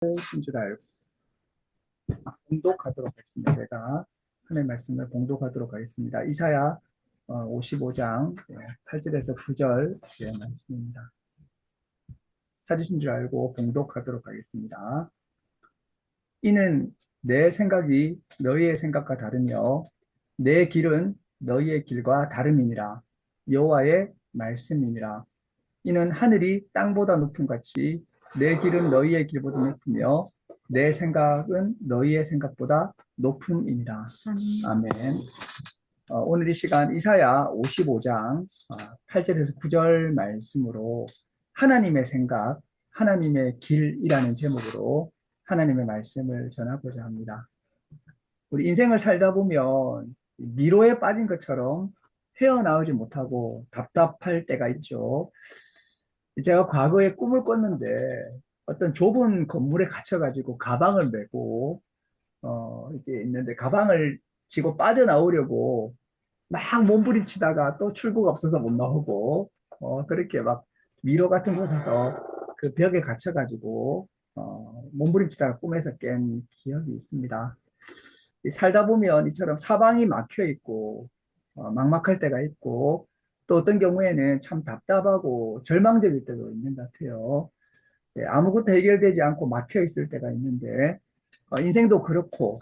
인 줄 알고 봉독하도록 하겠습니다. 제가 하나님의 말씀을 봉독하도록 하겠습니다. 이사야 55장 8절에서 9절 말씀입니다. 찾으신 줄 알고 봉독하도록 하겠습니다. 이는 내 생각이 너희의 생각과 다르며 내 길은 너희의 길과 다름이니라. 여호와의 말씀이니라. 이는 하늘이 땅보다 높음 같이 내 길은 너희의 길보다 높으며 내 생각은 너희의 생각보다 높음이니라. 아멘. 오늘 이 시간 이사야 55장 8절에서 9절 말씀으로 하나님의 생각, 하나님의 길이라는 제목으로 하나님의 말씀을 전하고자 합니다. 우리 인생을 살다 보면 미로에 빠진 것처럼 헤어나오지 못하고 답답할 때가 있죠. 제가 과거에 꿈을 꿨는데 어떤 좁은 건물에 갇혀가지고 가방을 메고 이렇게 있는데 가방을 지고 빠져나오려고 막 몸부림치다가 또 출구가 없어서 못 나오고 그렇게 막 미로 같은 곳에서 그 벽에 갇혀가지고 몸부림치다가 꿈에서 깬 기억이 있습니다. 살다 보면 이처럼 사방이 막혀 있고 막막할 때가 있고 또 어떤 경우에는 참 답답하고 절망적일 때도 있는 것 같아요. 아무것도 해결되지 않고 막혀 있을 때가 있는데 인생도 그렇고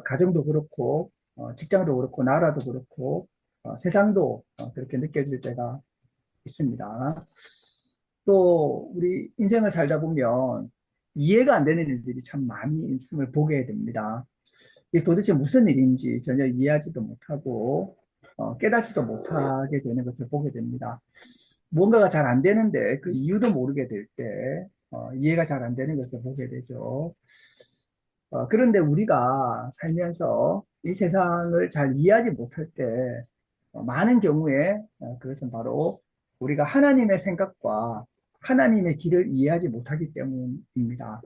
가정도 그렇고 직장도 그렇고 나라도 그렇고 세상도 그렇게 느껴질 때가 있습니다. 또 우리 인생을 살다 보면 이해가 안 되는 일들이 참 많이 있음을 보게 됩니다. 이게 도대체 무슨 일인지 전혀 이해하지도 못하고 깨닫지도 못하게 되는 것을 보게 됩니다. 무언가가 잘 안 되는데 그 이유도 모르게 될 때 이해가 잘 안 되는 것을 보게 되죠. 그런데 우리가 살면서 이 세상을 잘 이해하지 못할 때 많은 경우에 그것은 바로 우리가 하나님의 생각과 하나님의 길을 이해하지 못하기 때문입니다.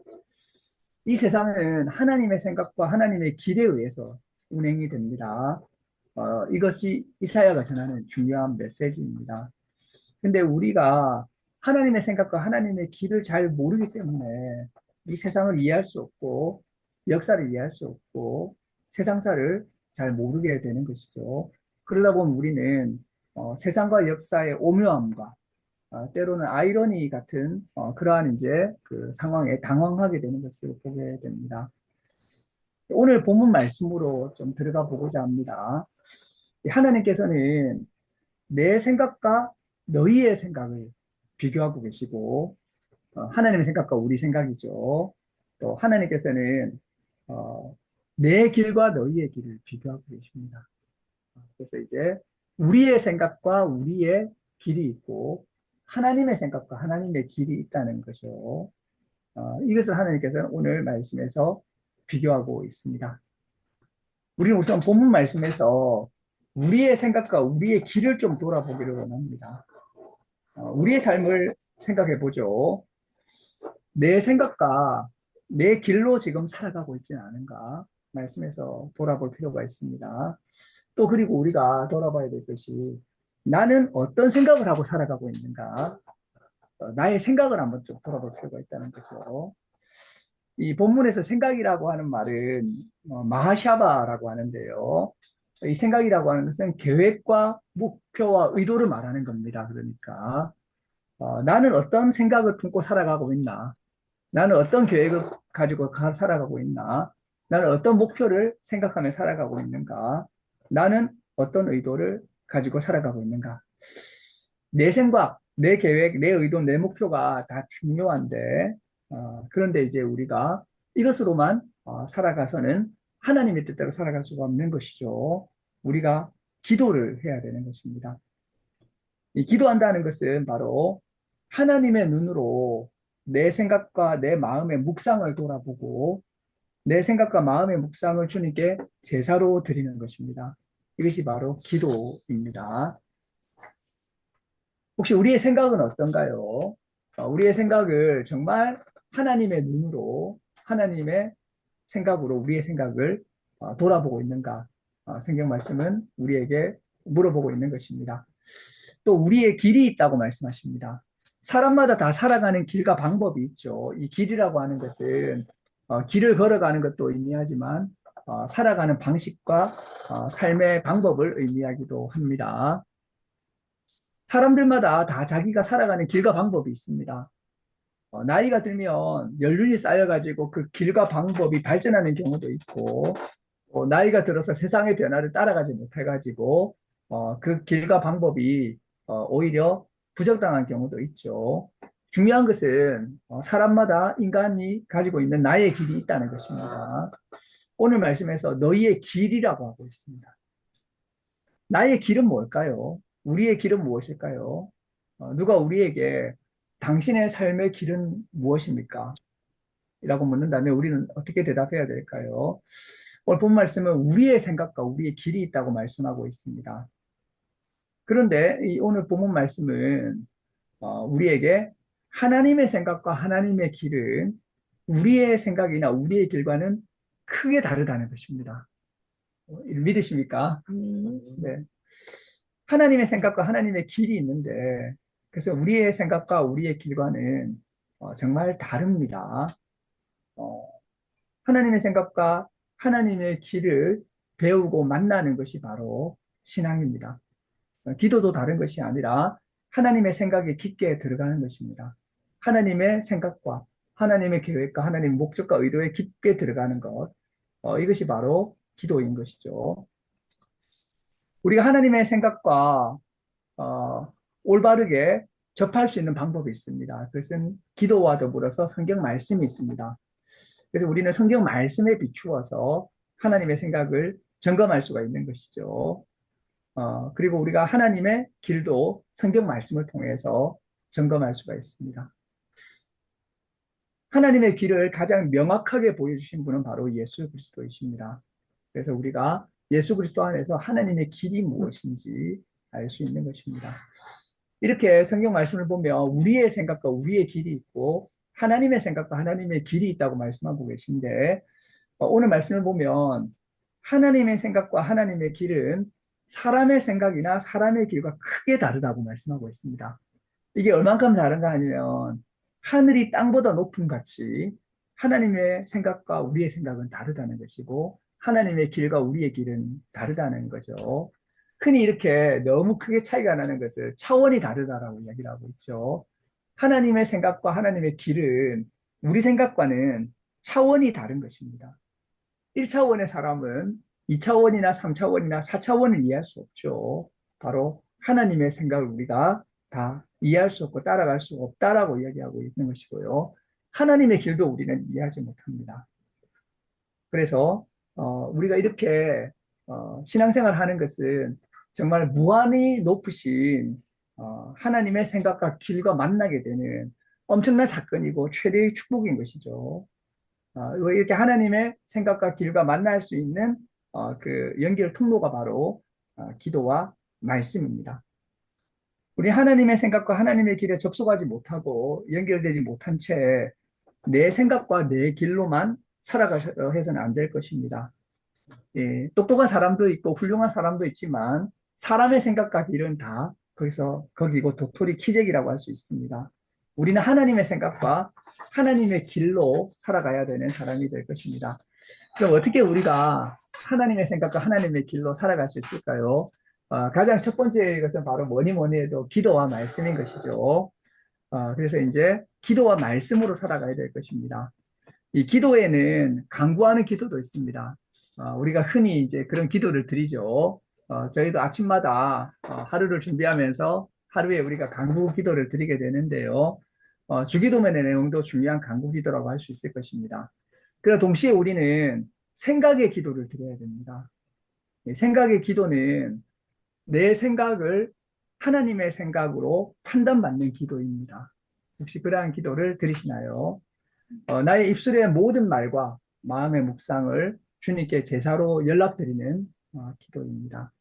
이 세상은 하나님의 생각과 하나님의 길에 의해서 운행이 됩니다. 이것이 이사야가 전하는 중요한 메시지입니다. 근데 우리가 하나님의 생각과 하나님의 길을 잘 모르기 때문에 이 세상을 이해할 수 없고 역사를 이해할 수 없고 세상사를 잘 모르게 되는 것이죠. 그러다 보면 우리는 세상과 역사의 오묘함과 때로는 아이러니 같은 그러한 이제 그 상황에 당황하게 되는 것을 보게 됩니다. 오늘 본문 말씀으로 좀 들어가 보고자 합니다. 하나님께서는 내 생각과 너희의 생각을 비교하고 계시고 하나님의 생각과 우리 생각이죠. 또 하나님께서는 내 길과 너희의 길을 비교하고 계십니다. 그래서 이제 우리의 생각과 우리의 길이 있고 하나님의 생각과 하나님의 길이 있다는 거죠. 이것을 하나님께서는 오늘 말씀에서 비교하고 있습니다. 우리는 우선 본문 말씀에서 우리의 생각과 우리의 길을 좀 돌아보기를 원합니다. 우리의 삶을 생각해 보죠. 내 생각과 내 길로 지금 살아가고 있지는 않은가 말씀에서 돌아볼 필요가 있습니다. 또 그리고 우리가 돌아봐야 될 것이 나는 어떤 생각을 하고 살아가고 있는가 나의 생각을 한번 좀 돌아볼 필요가 있다는 거죠. 이 본문에서 생각이라고 하는 말은 마하샤바라고 하는데요. 이 생각이라고 하는 것은 계획과 목표와 의도를 말하는 겁니다. 그러니까 나는 어떤 생각을 품고 살아가고 있나? 나는 어떤 계획을 가지고 살아가고 있나? 나는 어떤 목표를 생각하며 살아가고 있는가? 나는 어떤 의도를 가지고 살아가고 있는가? 내 생각, 내 계획, 내 의도, 내 목표가 다 중요한데, 그런데 이제 우리가 이것으로만 살아가서는 하나님의 뜻대로 살아갈 수가 없는 것이죠. 우리가 기도를 해야 되는 것입니다. 이 기도한다는 것은 바로 하나님의 눈으로 내 생각과 내 마음의 묵상을 돌아보고 내 생각과 마음의 묵상을 주님께 제사로 드리는 것입니다. 이것이 바로 기도입니다. 혹시 우리의 생각은 어떤가요? 우리의 생각을 정말 하나님의 눈으로 하나님의 생각으로 우리의 생각을 돌아보고 있는가? 성경 말씀은 우리에게 물어보고 있는 것입니다. 또 우리의 길이 있다고 말씀하십니다. 사람마다 다 살아가는 길과 방법이 있죠. 이 길이라고 하는 것은 길을 걸어가는 것도 의미하지만 살아가는 방식과 삶의 방법을 의미하기도 합니다. 사람들마다 다 자기가 살아가는 길과 방법이 있습니다. 나이가 들면 연륜이 쌓여가지고 그 길과 방법이 발전하는 경우도 있고, 나이가 들어서 세상의 변화를 따라가지 못해가지고, 그 길과 방법이 오히려 부정당한 경우도 있죠. 중요한 것은 사람마다 인간이 가지고 있는 나의 길이 있다는 것입니다. 오늘 말씀에서 너희의 길이라고 하고 있습니다. 나의 길은 뭘까요? 우리의 길은 무엇일까요? 누가 우리에게 당신의 삶의 길은 무엇입니까? 라고 묻는다면 우리는 어떻게 대답해야 될까요? 오늘 본 말씀은 우리의 생각과 우리의 길이 있다고 말씀하고 있습니다. 그런데 이 오늘 본문 말씀은 우리에게 하나님의 생각과 하나님의 길은 우리의 생각이나 우리의 길과는 크게 다르다는 것입니다. 믿으십니까? 네. 하나님의 생각과 하나님의 길이 있는데, 그래서 우리의 생각과 우리의 길과는 정말 다릅니다. 어, 하나님의 생각과 하나님의 길을 배우고 만나는 것이 바로 신앙입니다. 기도도 다른 것이 아니라 하나님의 생각에 깊게 들어가는 것입니다. 하나님의 생각과 하나님의 계획과 하나님의 목적과 의도에 깊게 들어가는 것, 이것이 바로 기도인 것이죠. 우리가 하나님의 생각과 올바르게 접할 수 있는 방법이 있습니다. 그것은 기도와 더불어서 성경 말씀이 있습니다. 그래서 우리는 성경 말씀에 비추어서 하나님의 생각을 점검할 수가 있는 것이죠. 그리고 우리가 하나님의 길도 성경 말씀을 통해서 점검할 수가 있습니다. 하나님의 길을 가장 명확하게 보여주신 분은 바로 예수 그리스도이십니다. 그래서 우리가 예수 그리스도 안에서 하나님의 길이 무엇인지 알 수 있는 것입니다. 이렇게 성경 말씀을 보면 우리의 생각과 우리의 길이 있고 하나님의 생각과 하나님의 길이 있다고 말씀하고 계신데 오늘 말씀을 보면 하나님의 생각과 하나님의 길은 사람의 생각이나 사람의 길과 크게 다르다고 말씀하고 있습니다. 이게 얼만큼 다른가 하면 하늘이 땅보다 높은 같이 하나님의 생각과 우리의 생각은 다르다는 것이고 하나님의 길과 우리의 길은 다르다는 거죠. 흔히 이렇게 너무 크게 차이가 나는 것을 차원이 다르다라고 이야기를 하고 있죠. 하나님의 생각과 하나님의 길은 우리 생각과는 차원이 다른 것입니다. 1차원의 사람은 2차원이나 3차원이나 4차원을 이해할 수 없죠. 바로 하나님의 생각을 우리가 다 이해할 수 없고 따라갈 수 없다라고 이야기하고 있는 것이고요. 하나님의 길도 우리는 이해하지 못합니다. 그래서 우리가 이렇게 신앙생활 하는 것은 정말 무한히 높으신 하나님의 생각과 길과 만나게 되는 엄청난 사건이고 최대의 축복인 것이죠. 이렇게 하나님의 생각과 길과 만날 수 있는 그 연결 통로가 바로 기도와 말씀입니다. 우리 하나님의 생각과 하나님의 길에 접속하지 못하고 연결되지 못한 채 내 생각과 내 길로만 살아가서는 안 될 것입니다. 예, 똑똑한 사람도 있고 훌륭한 사람도 있지만 사람의 생각과 길은 다 거기서 거기고 도토리 키재기라고 할 수 있습니다. 우리는 하나님의 생각과 하나님의 길로 살아가야 되는 사람이 될 것입니다. 그럼 어떻게 우리가 하나님의 생각과 하나님의 길로 살아갈 수 있을까요? 가장 첫 번째 것은 바로 뭐니 뭐니 해도 기도와 말씀인 것이죠. 그래서 이제 기도와 말씀으로 살아가야 될 것입니다. 이 기도에는 간구하는 기도도 있습니다. 우리가 흔히 이제 그런 기도를 드리죠. 저희도 아침마다 하루를 준비하면서 하루에 우리가 간구 기도를 드리게 되는데요. 주기도문의 내용도 중요한 간구 기도라고 할 수 있을 것입니다. 그러나 동시에 우리는 생각의 기도를 드려야 됩니다. 생각의 기도는 내 생각을 하나님의 생각으로 판단받는 기도입니다. 혹시 그러한 기도를 드리시나요? 나의 입술의 모든 말과 마음의 묵상을 주님께 제사로 연락드리는 기도입니다.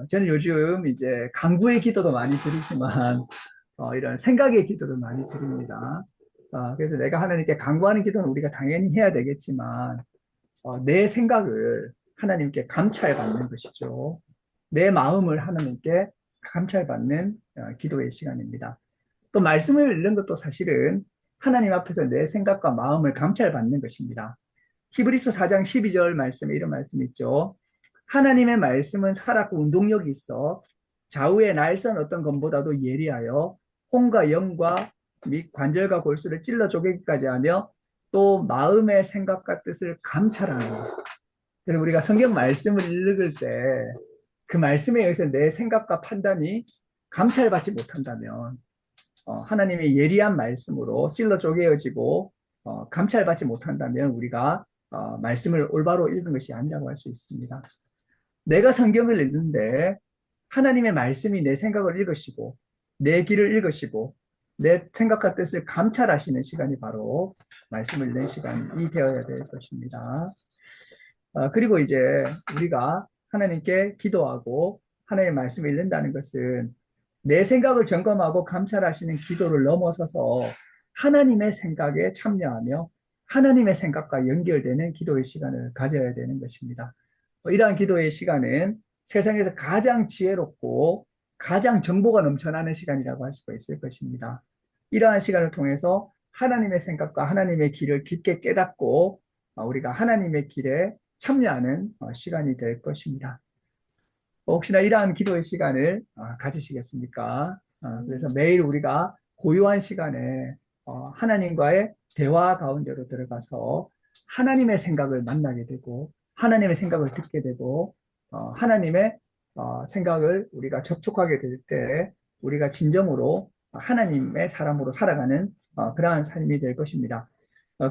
저는 요즘 이제 간구의 기도도 많이 드리지만 이런 생각의 기도를 많이 드립니다. 그래서 내가 하나님께 간구하는 기도는 우리가 당연히 해야 되겠지만 내 생각을 하나님께 감찰받는 것이죠. 내 마음을 하나님께 감찰받는 기도의 시간입니다. 또 말씀을 읽는 것도 사실은 하나님 앞에서 내 생각과 마음을 감찰받는 것입니다. 히브리서 4장 12절 말씀에 이런 말씀이 있죠. 하나님의 말씀은 살았고 운동력이 있어 좌우의 날선 어떤 검보다도 예리하여 혼과 영과 및 관절과 골수를 찔러 쪼개기까지 하며 또 마음의 생각과 뜻을 감찰하는 것. 그래서 우리가 성경 말씀을 읽을 때 그 말씀에 의해서 내 생각과 판단이 감찰받지 못한다면 하나님의 예리한 말씀으로 찔러 쪼개어지고 감찰받지 못한다면 우리가 말씀을 올바로 읽은 것이 아니라고 할 수 있습니다. 내가 성경을 읽는데 하나님의 말씀이 내 생각을 읽으시고 내 길을 읽으시고 내 생각과 뜻을 감찰하시는 시간이 바로 말씀을 읽는 시간이 되어야 될 것입니다. 그리고 이제 우리가 하나님께 기도하고 하나님의 말씀을 읽는다는 것은 내 생각을 점검하고 감찰하시는 기도를 넘어서서 하나님의 생각에 참여하며 하나님의 생각과 연결되는 기도의 시간을 가져야 되는 것입니다. 이러한 기도의 시간은 세상에서 가장 지혜롭고 가장 정보가 넘쳐나는 시간이라고 할 수가 있을 것입니다. 이러한 시간을 통해서 하나님의 생각과 하나님의 길을 깊게 깨닫고 우리가 하나님의 길에 참여하는 시간이 될 것입니다. 혹시나 이러한 기도의 시간을 가지시겠습니까? 그래서 매일 우리가 고요한 시간에 하나님과의 대화 가운데로 들어가서 하나님의 생각을 만나게 되고 하나님의 생각을 듣게 되고 하나님의 생각을 우리가 접촉하게 될 때 우리가 진정으로 하나님의 사람으로 살아가는 그러한 삶이 될 것입니다.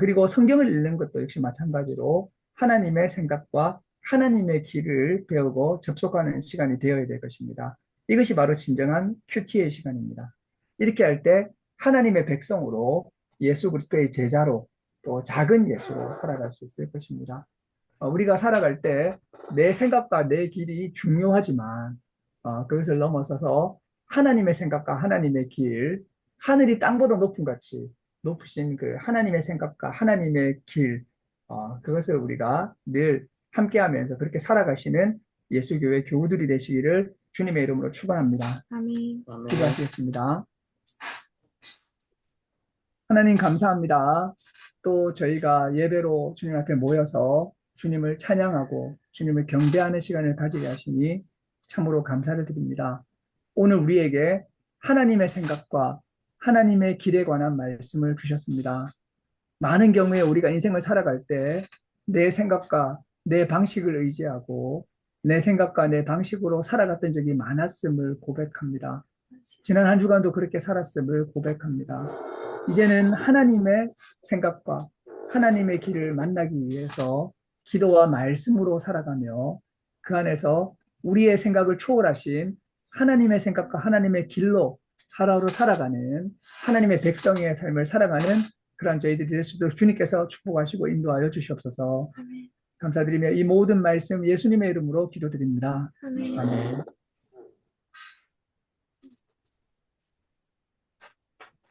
그리고 성경을 읽는 것도 역시 마찬가지로 하나님의 생각과 하나님의 길을 배우고 접속하는 시간이 되어야 될 것입니다. 이것이 바로 진정한 큐티의 시간입니다. 이렇게 할 때 하나님의 백성으로 예수 그리스도의 제자로 또 작은 예수로 살아갈 수 있을 것입니다. 우리가 살아갈 때 내 생각과 내 길이 중요하지만 그것을 넘어서서 하나님의 생각과 하나님의 길, 하늘이 땅보다 높은 같이 높으신 그 하나님의 생각과 하나님의 길, 그것을 우리가 늘 함께하면서 그렇게 살아가시는 예수교회 교우들이 되시기를 주님의 이름으로 축원합니다. 아멘. 기도하시겠습니다. 하나님 감사합니다. 또 저희가 예배로 주님 앞에 모여서 주님을 찬양하고 주님을 경배하는 시간을 가지게 하시니 참으로 감사를 드립니다. 오늘 우리에게 하나님의 생각과 하나님의 길에 관한 말씀을 주셨습니다. 많은 경우에 우리가 인생을 살아갈 때 내 생각과 내 방식을 의지하고 내 생각과 내 방식으로 살아갔던 적이 많았음을 고백합니다. 지난 한 주간도 그렇게 살았음을 고백합니다. 이제는 하나님의 생각과 하나님의 길을 만나기 위해서 기도와 말씀으로 살아가며 그 안에서 우리의 생각을 초월하신 하나님의 생각과 하나님의 길로 하루하루 살아가는 하나님의 백성의 삶을 살아가는 그러한 저희들이 될 수 있도록 주님께서 축복하시고 인도하여 주시옵소서. 아멘. 감사드리며 이 모든 말씀 예수님의 이름으로 기도드립니다. 아멘. 아멘.